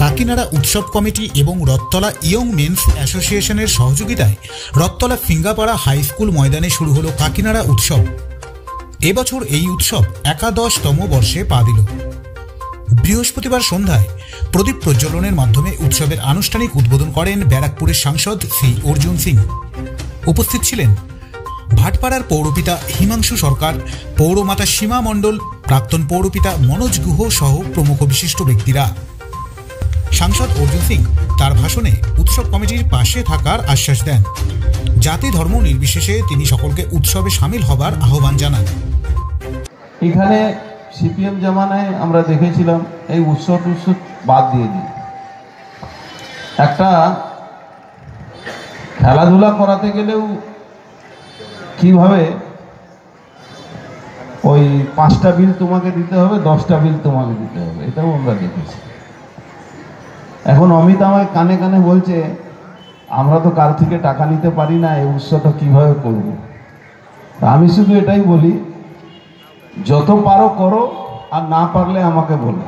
কাকিনাড়া উৎসব কমিটি এবং Rathtala young men's অ্যাসোসিয়েশনের সহযোগিতায় রথতলা ফিঙ্গাপাড়া হাই স্কুল ময়দানে শুরু হলো কাকিনাড়া উৎসব। এবছর এই উৎসব ১১তম বর্ষে পা দিল। বৃহস্পতিবার সন্ধ্যায় প্রদীপ প্রজ্বলনের মাধ্যমে উৎসবের আনুষ্ঠানিক উদ্বোধন করেন ব্যারাকপুরের সাংসদ শ্রী অর্জুন সিং। উপস্থিত ছিলেন ভাটপাড়ার পৌরপিতা হিমাংশু সরকার, পৌরমাতা সীমা মণ্ডল, প্রাক্তন পৌরপিতা মনোজ গুহ সহ প্রমুখ বিশিষ্ট ব্যক্তিরা। সাংসদ অর্জুন সিং তার ভাষণে উৎসব কমিটির পাশে থাকার আশ্বাস দেন। জাতি ধর্ম নির্বিশেষে তিনি সকলকে উৎসবে সামিল হবার আহ্বান জানান। এখানে সিপিএম জামানায় আমরা দেখেছিলাম এই উৎসব বাদ দিয়ে দিই, একটা খেলাধুলা করাতে গেলেও কিভাবে ওই 5টা বিল তোমাকে দিতে হবে, 10টা বিল তোমাকে দিতে হবে, এটাও আমরা দেখেছি। এখন অমিত আমাকে কানে কানে বলছে আমরা তো কার থেকে টাকা নিতে পারি না, এই উৎসবটা কিভাবে করব। আমি শুধু এটাই বলি, যত পারো করো, আর না পারলে আমাকে বলো।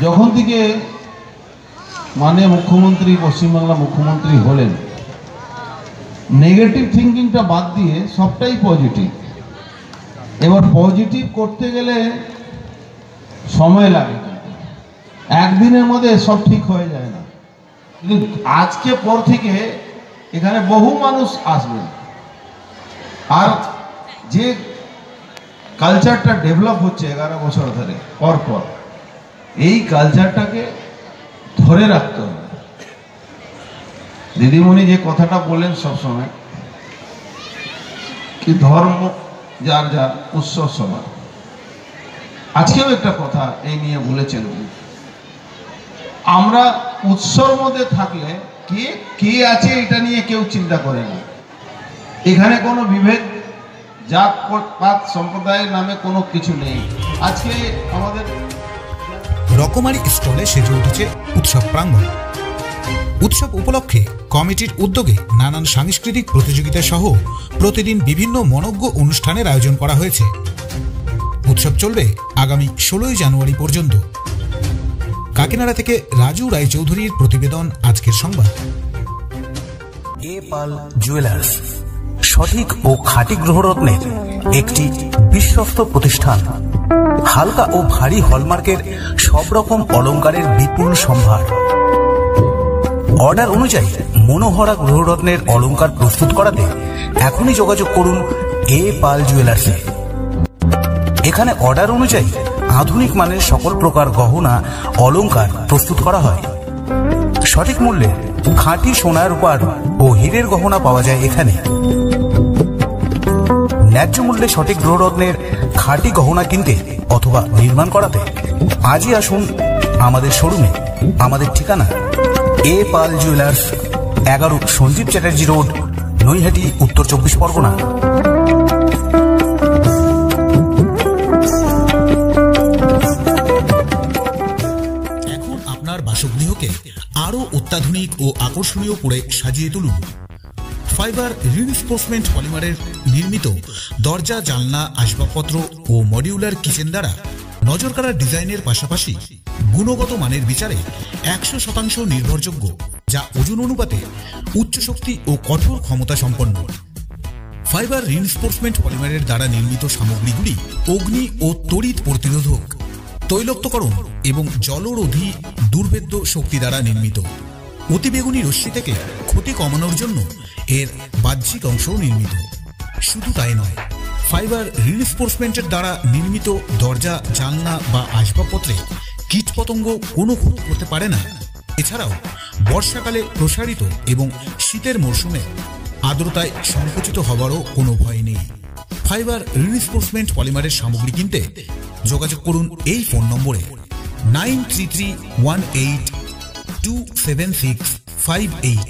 যখন থেকে মাননীয় মুখ্যমন্ত্রী, পশ্চিমবাংলা মুখ্যমন্ত্রী হলেন, নেগেটিভ থিঙ্কিংটা বাদ দিয়ে সবটাই পজিটিভ। এবার পজিটিভ করতে গেলে সময় লাগে, একদিনের মধ্যে সব ঠিক হয়ে যায় না। কিন্তু আজকে পর থেকে এখানে বহু মানুষ আসবেন, আর যে কালচারটা ডেভেলপ হচ্ছে 11 বছর ধরে পর এই কালচারটাকে ধরে রাখতে হবে। দিদিমণি যে কথাটা বললেন সবসময়, কি ধর্ম যার যার, উৎসব সবার। আজকেও একটা কথা এই নিয়ে বলেছেন, আমরা উৎসব মধ্যে থাকলে কে আছে এটা নিয়ে কেউ চিন্তা করে না। এখানে কোনো বিভেদ, জাত পাত সম্প্রদায়ের নামে কোনো কিছু নেই। আজকে আমাদের রকমারি স্টলে সেজে উঠেছে উৎসব প্রাঙ্গণ। উৎসব উপলক্ষে কমিটির উদ্যোগে নানান সাংস্কৃতিক প্রতিযোগিতা সহ প্রতিদিন বিভিন্ন মনোজ্ঞ অনুষ্ঠানের আয়োজন করা হয়েছে। উৎসব চলবে আগামী 16 জানুয়ারি পর্যন্ত। কাকিনাড়া থেকে রাজু রায়চৌধুরীর প্রতিবেদন, আজকের সংবাদ। এ পাল জুয়েলার্স সঠিক ও খাঁটি গ্রহরত্নের একটি বিশ্বস্ত প্রতিষ্ঠান। হালকা ও ভারী হলমার্কের সব রকম অলংকারের বিপুল সম্ভার। অর্ডার অনুযায়ী মনোহরা গ্রহরত্নের অলংকার প্রস্তুত করাতে এখনই যোগাযোগ করুন এ পাল জুয়েলার্সে। এখানে অর্ডার অনুযায়ী আধুনিক মানের সকল প্রকার গহনা অলংকার প্রস্তুত করা হয়। সঠিক মূল্যে খাঁটি সোনা, রূপার ও হীরের গহনা পাওয়া যায় এখানে। ন্যায্য মূল্যে সঠিক গ্রহরত্নের খাঁটি গহনা কিনতে অথবা নির্মাণ করাতে আজই আসুন আমাদের শোরুমে। আমাদের ঠিকানা এ পাল জুয়েলার্স, 11 সঞ্জীব চ্যাটার্জি রোড, নৈহাটি, উত্তর 24 পরগনা। এখন আপনার বাসগৃহকে আরো অত্যাধুনিক ও আকর্ষণীয় করে সাজিয়ে তুলুন। ফাইবার রিইনফোর্সমেন্ট পলিমারের নির্মিত দরজা, জানলা, আসবাবপত্র ও মডিউলার কিচেন দ্বারা নজর কাড়া ডিজাইনের পাশাপাশি গুণগত মানের বিচারে 100% নির্ভরযোগ্য, যা ওজন অনুপাতে উচ্চ শক্তি ও কঠোর ক্ষমতা সম্পন্ন। ফাইবার রিইনফোর্সমেন্ট পলিমারের দ্বারা নির্মিত সামগ্রীগুলি অগ্নি ও তড়িৎ প্রতিরোধক, তৈলক্তকরণ এবং জলরোধী দুর্ভেদ্য শক্তি দ্বারা নির্মিত। অতিবেগুনি রশ্মি থেকে ক্ষতি কমানোর জন্য এর বাহ্যিক অংশও নির্মিত। শুধু তাই নয়, ফাইবার রিইনফোর্সমেন্টের দ্বারা নির্মিত দরজা, জানলা বা আসবাবপত্রে কীটপতঙ্গ কোনো ক্ষতি করতে পারে না। এছাড়াও বর্ষাকালে প্রসারিত এবং শীতের মরশুমে আর্দ্রতায় সংকুচিত হওয়ারও কোনো ভয় নেই। ফাইবার রিইনফোর্সমেন্ট পলিমারের সামগ্রী কিনতে যোগাযোগ করুন এই ফোন নম্বরে 9331827658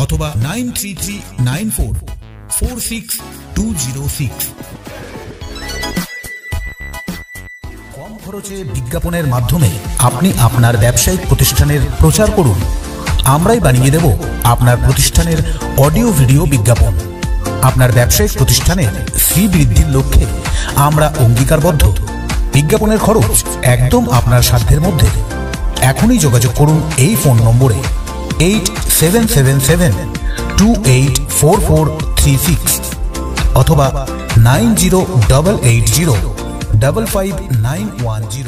অথবা 9339446206। কম খরচে বিজ্ঞাপনের মাধ্যমে আপনি আপনার ব্যবসায়িক প্রতিষ্ঠানের প্রচার করুন। আমরাই বানিয়ে দেব আপনার প্রতিষ্ঠানের অডিও ভিডিও বিজ্ঞাপন। আপনার ব্যবসায়িক প্রতিষ্ঠানের শ্রী বৃদ্ধির লক্ষ্যে আমরা অঙ্গীকারবদ্ধ। বিজ্ঞাপনের খরচ একদম আপনার সাধ্যের মধ্যে। এখনই যোগাযোগ করুন এই ফোন নম্বরে 8777284436 অথবা 9088055910।